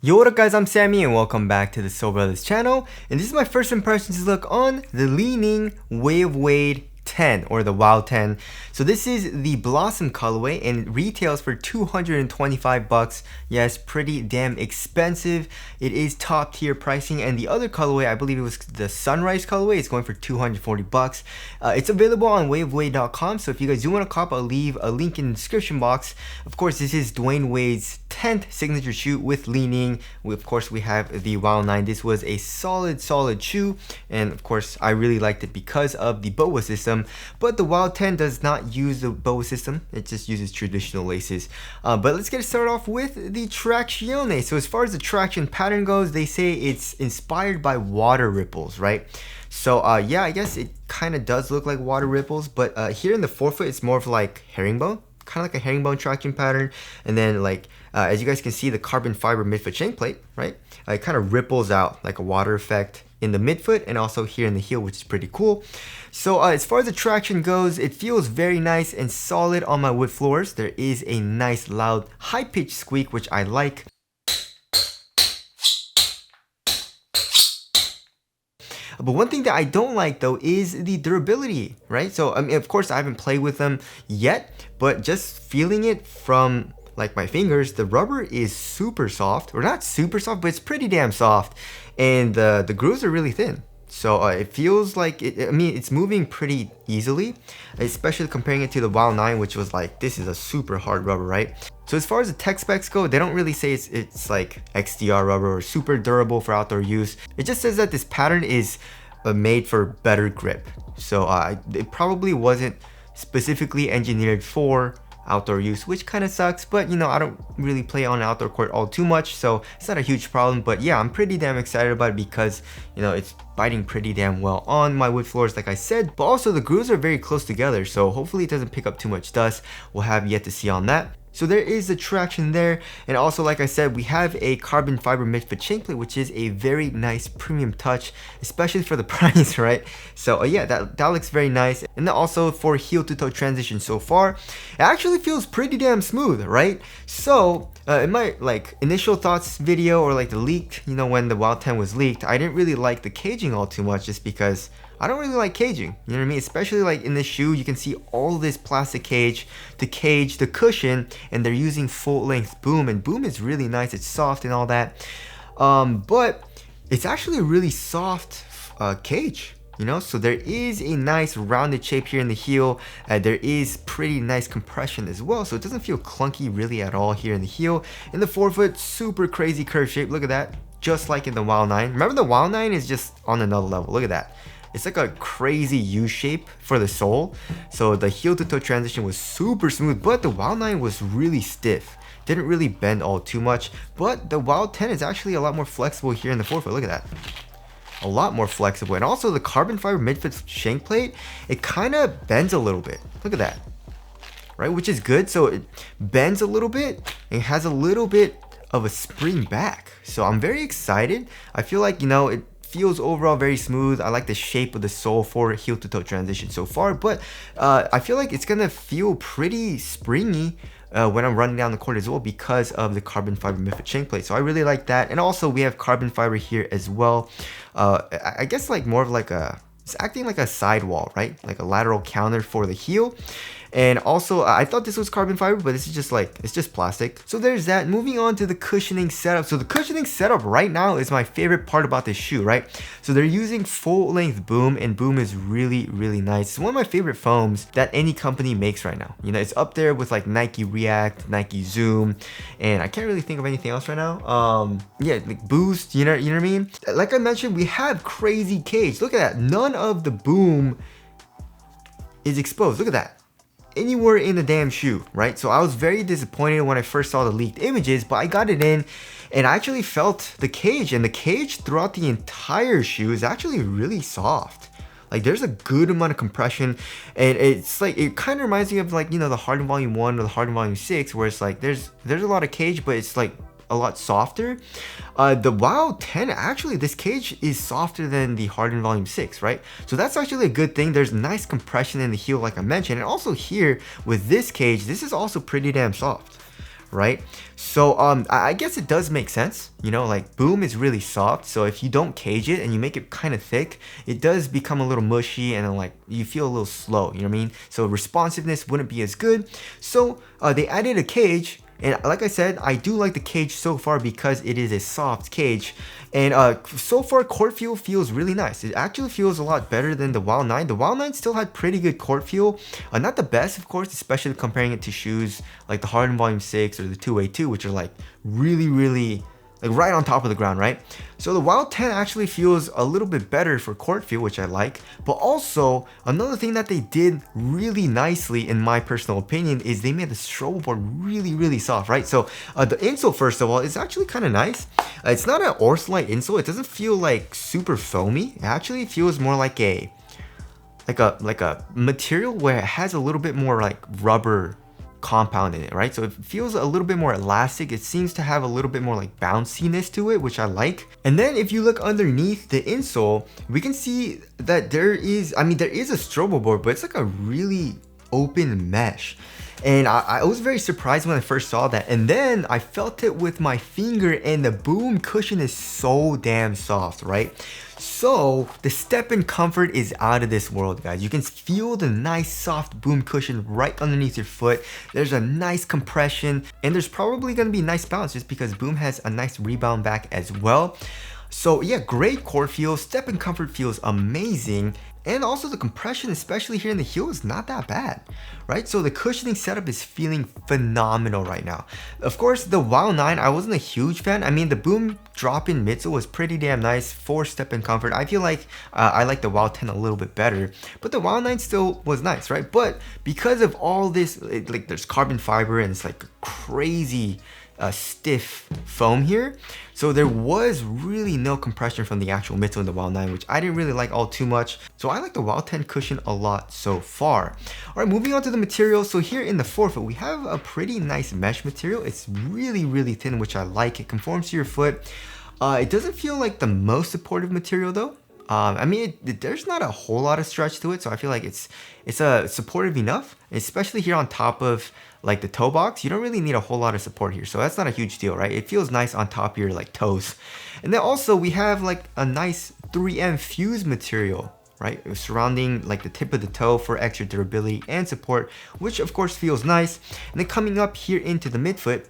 Yo, what up guys, I'm Sammy and welcome back to the Soul Brothers channel, and this is my first impressions look on the Li-Ning Wade 10 or the WoW 10. So this is the Blossom colorway and it retails for 225 bucks. Yes, pretty damn expensive. It is top tier pricing, and the other colorway, I believe it was the Sunrise colorway, is going for 240 bucks. It's available on wavewade.com, so if you guys do want to cop, I'll leave a link in the description box. Of course, this is Dwyane Wade's 10th signature shoe with Li-Ning. Of course, we have the WoW 9. This was a solid shoe, and of course, I really liked it because of the boa system. But the WoW 10 does not use the boa system, it just uses traditional laces. But let's get started off with the traction. So as far as the traction pattern goes, they say it's inspired by water ripples, right? So yeah, I guess it kind of does look like water ripples, but here in the forefoot, it's more of like herringbone, kind of like a herringbone traction pattern. And then like as you guys can see, the carbon fiber midfoot shank plate, right? It kind of ripples out like a water effect in the midfoot and also here in the heel, which is pretty cool. So as far as the traction goes, it feels very nice and solid on my wood floors. There is a nice loud high-pitched squeak, which I like. But one thing that I don't like though is the durability, right? So I mean, of course I haven't played with them yet, but just feeling it from like my fingers, the rubber is super soft, or not super soft, but it's pretty damn soft, and the grooves are really thin. So it feels like it's moving pretty easily, especially comparing it to the WoW 9, which was like, this is a super hard rubber, right? So as far as the tech specs go, they don't really say it's like XDR rubber or super durable for outdoor use. It just says that this pattern is made for better grip. So it probably wasn't specifically engineered for outdoor use, which kind of sucks, but you know, I don't really play on an outdoor court all too much, so it's not a huge problem. But yeah, I'm pretty damn excited about it because, you know, it's biting pretty damn well on my wood floors, like I said, but also the grooves are very close together, so hopefully it doesn't pick up too much dust. We'll have yet to see on that. So there is the traction there, and also like I said, we have a carbon fiber midfoot shank plate, which is a very nice premium touch, especially for the price, right? So yeah, that looks very nice. And then also for heel to toe transition so far, it actually feels pretty damn smooth, right? So in my like initial thoughts video, or like the leaked, you know, when the WoW 10 was leaked, I didn't really like the caging all too much, just because I don't really like caging, you know what I mean? Especially like in this shoe, you can see all this plastic cage to cage the cushion, and they're using full length boom, and boom is really nice, it's soft and all that. But it's actually a really soft cage, you know? So there is a nice rounded shape here in the heel. There is pretty nice compression as well, so it doesn't feel clunky really at all here in the heel. In the forefoot, super crazy curve shape, look at that, just like in the WoW 9. Remember, the WoW 9 is just on another level, look at that. It's like a crazy U shape for the sole. So the heel to toe transition was super smooth, but the WoW 9 was really stiff. Didn't really bend all too much, but the WoW 10 is actually a lot more flexible here in the forefoot. Look at that. A lot more flexible. And also the carbon fiber midfoot shank plate, it kind of bends a little bit. Look at that. Right, which is good. So it bends a little bit and has a little bit of a spring back. So I'm very excited. I feel like, you know, it feels overall very smooth. I like the shape of the sole for heel to toe transition so far, but I feel like it's gonna feel pretty springy when I'm running down the court as well, because of the carbon fiber midfoot shank plate. So I really like that. And also we have carbon fiber here as well. I guess like more of like it's acting like a sidewall, right? Like a lateral counter for the heel. And also, I thought this was carbon fiber, but this is just like, it's just plastic. So there's that. Moving on to the cushioning setup. So the cushioning setup right now is my favorite part about this shoe, right? So they're using full length boom, and boom is really, really nice. It's one of my favorite foams that any company makes right now. You know, it's up there with like Nike React, Nike Zoom, and I can't really think of anything else right now. Yeah, like Boost, you know what I mean? Like I mentioned, we have crazy cage. Look at that. None of the boom is exposed. Look at that. Anywhere in the damn shoe, right? So I was very disappointed when I first saw the leaked images, but I got it in and I actually felt the cage, and the cage throughout the entire shoe is actually really soft. Like there's a good amount of compression, and it's like, it kind of reminds me of like, you know, the Harden Volume 1 or the Harden Volume 6, where it's like there's a lot of cage, but it's like a lot softer. The WoW 10, actually this cage is softer than the Harden Volume 6, right? So that's actually a good thing. There's nice compression in the heel like I mentioned, and also here with this cage, this is also pretty damn soft, right? So I guess it does make sense, you know, like boom is really soft, so if you don't cage it and you make it kind of thick, it does become a little mushy and then like you feel a little slow, you know what I mean? So responsiveness wouldn't be as good. So they added a cage, and like I said, I do like the cage so far because it is a soft cage. And so far, court feel feels really nice. It actually feels a lot better than the WoW 9. The WoW 9 still had pretty good court feel. Not the best, of course, especially comparing it to shoes like the Hardened Volume 6 or the 2A2, which are like really like right on top of the ground, right? So the WoW 10 actually feels a little bit better for court feel, which I like. But also, another thing that they did really nicely, in my personal opinion, is they made the strobe board really soft, right? So the insole, first of all, is actually kind of nice. It's not an Orsolite insole. It doesn't feel like super foamy. It actually feels more like a material where it has a little bit more like rubber compound in it, right? So it feels a little bit more elastic. It seems to have a little bit more like bounciness to it, which I like. And then if you look underneath the insole, we can see that there is a strobo board, but it's like a really open mesh. And I was very surprised when I first saw that. And then I felt it with my finger, and the boom cushion is so damn soft, right? So the step in comfort is out of this world, guys. You can feel the nice soft boom cushion right underneath your foot. There's a nice compression, and there's probably gonna be nice bounce just because boom has a nice rebound back as well. So yeah, great core feel. Step in comfort feels amazing. And also the compression, especially here in the heel, is not that bad, right? So the cushioning setup is feeling phenomenal right now. Of course, the WoW 9, I wasn't a huge fan. I mean, the boom drop-in midsole was pretty damn nice for step in comfort. I feel like I like the WoW 10 a little bit better, but the WoW 9 still was nice, right? But because of all this, like there's carbon fiber and it's like crazy stiff foam here, so there was really no compression from the actual midsole in the WoW 9, which I didn't really like all too much. So I like the WoW 10 cushion a lot so far. All right, moving on to the material. So here in the forefoot, we have a pretty nice mesh material. It's really thin, which I like. It conforms to your foot. It doesn't feel like the most supportive material though. I mean, there's not a whole lot of stretch to it, so I feel like it's supportive enough, especially here on top of like the toe box. You don't really need a whole lot of support here, so that's not a huge deal, right? It feels nice on top of your like toes. And then also we have like a nice 3M fuse material, right, surrounding like the tip of the toe for extra durability and support, which of course feels nice. And then coming up here into the midfoot,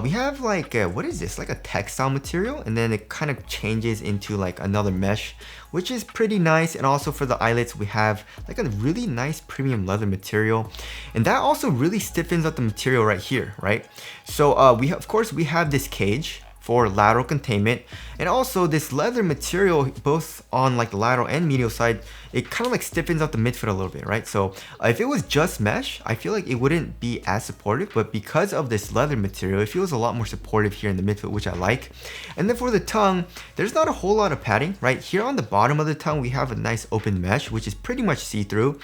we have like what is this, like a textile material, and then it kind of changes into like another mesh, which is pretty nice. And also for the eyelets, we have like a really nice premium leather material, and that also really stiffens up the material right here, right? So we have this cage for lateral containment, and also this leather material both on like the lateral and medial side, it kind of like stiffens up the midfoot a little bit, right? So if it was just mesh, I feel like it wouldn't be as supportive, but because of this leather material, it feels a lot more supportive here in the midfoot, which I like. And then for the tongue, there's not a whole lot of padding, right? Here on the bottom of the tongue, we have a nice open mesh, which is pretty much see-through.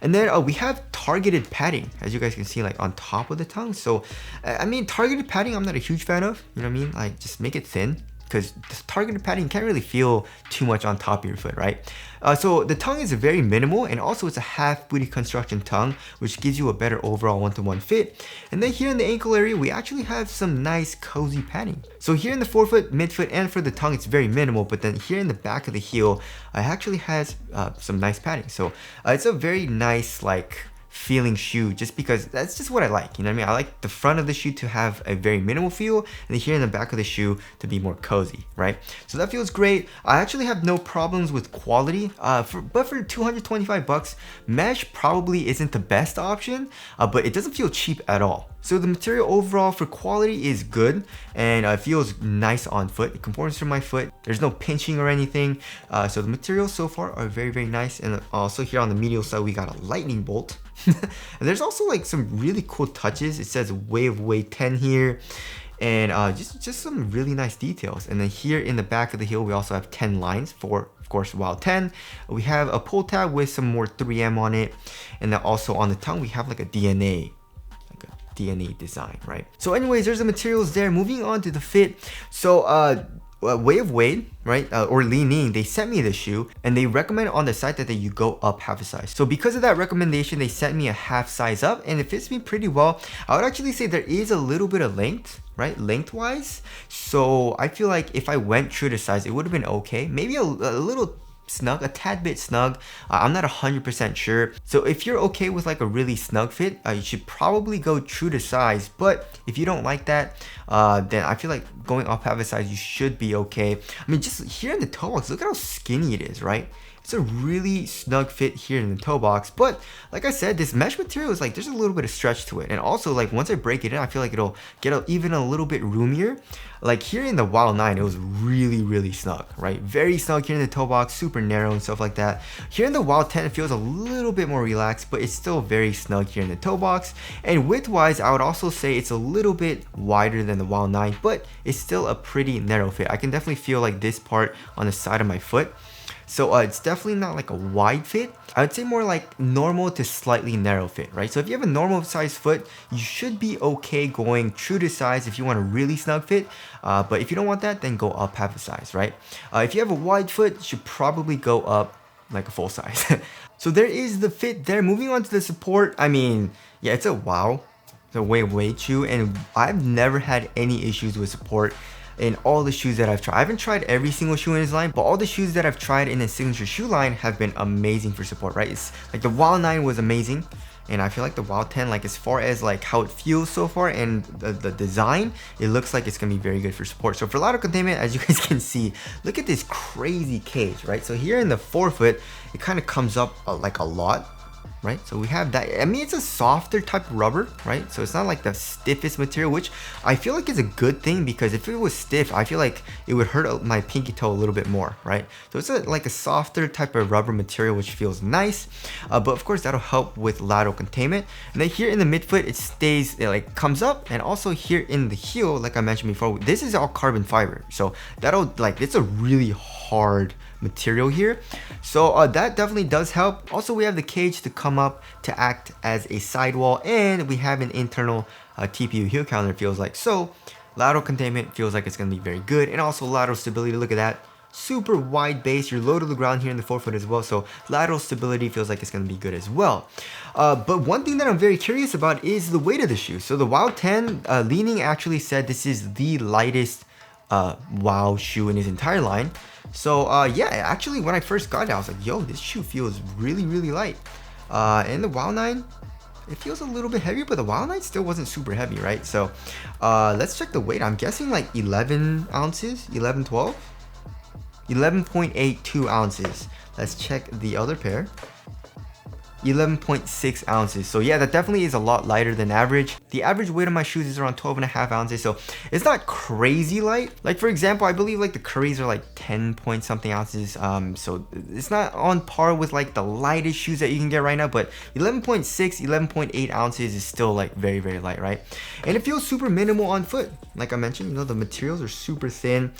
And then we have targeted padding, as you guys can see, like on top of the tongue. So I mean, targeted padding I'm not a huge fan of, you know what I mean? Like just make it thin, because targeted padding can't really feel too much on top of your foot, right? So the tongue is very minimal, and also it's a half booty construction tongue, which gives you a better overall one-to-one fit. And then here in the ankle area, we actually have some nice cozy padding. So here in the forefoot, midfoot, and for the tongue, it's very minimal, but then here in the back of the heel, it actually has some nice padding. So it's a very nice like feeling shoe, just because that's just what I like, you know what I mean? I like the front of the shoe to have a very minimal feel, and then here in the back of the shoe to be more cozy, right? So that feels great. I actually have no problems with quality, but for 225 bucks, mesh probably isn't the best option, but it doesn't feel cheap at all. So the material overall for quality is good, and it feels nice on foot. It conforms to my foot. There's no pinching or anything. So the materials so far are very nice. And also here on the medial side, we got a lightning bolt. And there's also like some really cool touches. It says Wade 10 here, and just some really nice details. And then here in the back of the heel, we also have 10 lines for, of course, WoW 10. We have a pull tab with some more 3M on it, and then also on the tongue, we have like a DNA design, right? So anyways, there's the materials there. Moving on to the fit. So Way of Wade, right, or Li-Ning, they sent me the shoe and they recommend on the site that you go up half a size. So because of that recommendation, they sent me a half size up and it fits me pretty well. I would actually say there is a little bit of length, right, lengthwise. So I feel like if I went true to size, it would have been okay. Maybe a little snug, a tad bit snug. I'm not 100% sure. So if you're okay with like a really snug fit, you should probably go true to size. But if you don't like that, then I feel like going up half a size, you should be okay. I mean, just here in the toe box, look at how skinny it is, right? It's a really snug fit here in the toe box, but like I said, this mesh material is like, there's a little bit of stretch to it. And also like once I break it in, I feel like it'll get even a little bit roomier. Like here in the WoW 9, it was really snug, right? Very snug here in the toe box, super narrow and stuff like that. Here in the WoW 10, it feels a little bit more relaxed, but it's still very snug here in the toe box. And width wise, I would also say it's a little bit wider than the WoW 9, but it's still a pretty narrow fit. I can definitely feel like this part on the side of my foot. So it's definitely not like a wide fit. I would say more like normal to slightly narrow fit, right? So if you have a normal size foot, you should be okay going true to size if you want a really snug fit. But if you don't want that, then go up half a size, right? If you have a wide foot, you should probably go up like a full size. So there is the fit there. Moving on to the support, I mean, yeah, it's a WoW. It's a Way of Wade shoe, and I've never had any issues with support in all the shoes that I've tried. I haven't tried every single shoe in his line, but all the shoes that I've tried in his signature shoe line have been amazing for support, right? It's like the WoW 9 was amazing, and I feel like the WoW 10, like as far as like how it feels so far and the design, it looks like it's gonna be very good for support. So for lateral containment, as you guys can see, look at this crazy cage, right? So here in the forefoot, it kind of comes up like a lot, right? So we have that. I mean, it's a softer type of rubber, right? So it's not like the stiffest material, which I feel like is a good thing, because if it was stiff, I feel like it would hurt my pinky toe a little bit more, right? So it's like a softer type of rubber material, which feels nice. But of course, that'll help with lateral containment. And then here in the midfoot, it stays, it like comes up, and also here in the heel, like I mentioned before, this is all carbon fiber. So that'll like, it's a really hard material here, so that definitely does help. Also, we have the cage to come up to act as a sidewall, and we have an internal TPU heel counter, it feels like. So lateral containment feels like it's going to be very good, and also lateral stability. Look at that, super wide base. You're low to the ground here in the forefoot as well, so lateral stability feels like it's going to be good as well. But one thing that I'm very curious about is the weight of the shoe. So the WoW 10, Li-Ning actually said this is the lightest WoW shoe in his entire line. So yeah, actually when I first got it, I was like, yo, this shoe feels really light. And the WoW 9, it feels a little bit heavier, but the WoW 9 still wasn't super heavy, right? So let's check the weight. I'm guessing like 11 ounces, 11, 12, 11.82 ounces. Let's check the other pair. 11.6 ounces. So yeah, that definitely is a lot lighter than average. The average weight of my shoes is around 12.5 ounces, so it's not crazy light. Like for example, I believe like the Currys are like 10 point something ounces, so it's not on par with like the lightest shoes that you can get right now, but 11.6, 11.8 ounces is still like very light, right? And it feels super minimal on foot. Like I mentioned, you know, the materials are super thin,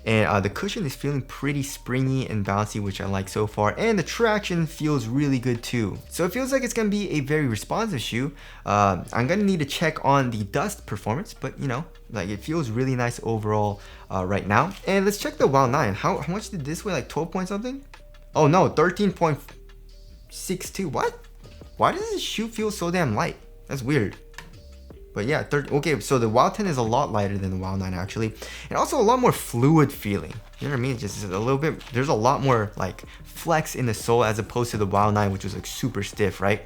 and the cushion is feeling pretty springy and bouncy, which I like so far, and the traction feels really good too. So it feels like it's gonna be a very responsive shoe. I'm gonna need to check on the dust performance, but you know, like it feels really nice overall right now. And let's check the WoW 9. How much did this weigh? Like 12 point something? Oh no, 13.62. What? Why does this shoe feel so damn light? That's weird. But yeah, okay, so the WoW 10 is a lot lighter than the WoW 9 actually, and also a lot more fluid feeling. You know what I mean? Just a little bit, there's a lot more like flex in the sole as opposed to the WoW 9, which was like super stiff, right?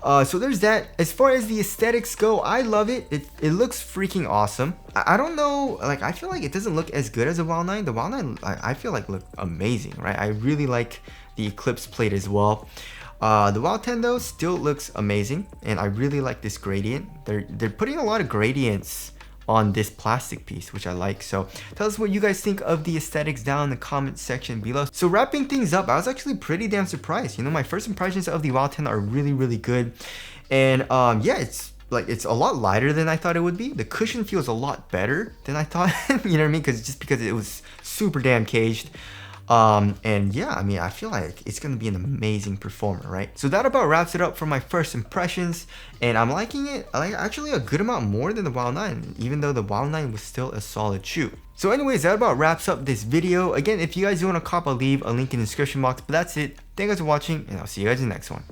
So there's that. As far as the aesthetics go, I love it. It looks freaking awesome. I don't know, like I feel like it doesn't look as good as the WoW 9. The WoW 9, I feel like looked amazing, right? I really like the Eclipse plate as well. The WoW 10 though still looks amazing, and I really like this gradient. They're putting a lot of gradients on this plastic piece, which I like. So tell us what you guys think of the aesthetics down in the comment section below. So wrapping things up, I was actually pretty damn surprised. You know, my first impressions of the WoW 10 are really good, and yeah, it's a lot lighter than I thought it would be. The cushion feels a lot better than I thought. You know what I mean? Because it was super damn caged. And yeah, I mean, I feel like it's gonna be an amazing performer, right? So that about wraps it up for my first impressions, and I'm liking it like actually a good amount more than the WoW 9, even though the WoW 9 was still a solid shoe. So anyways, that about wraps up this video. Again, if you guys do want to cop, I'll leave a link in the description box, but that's it. Thank you guys for watching, and I'll see you guys in the next one.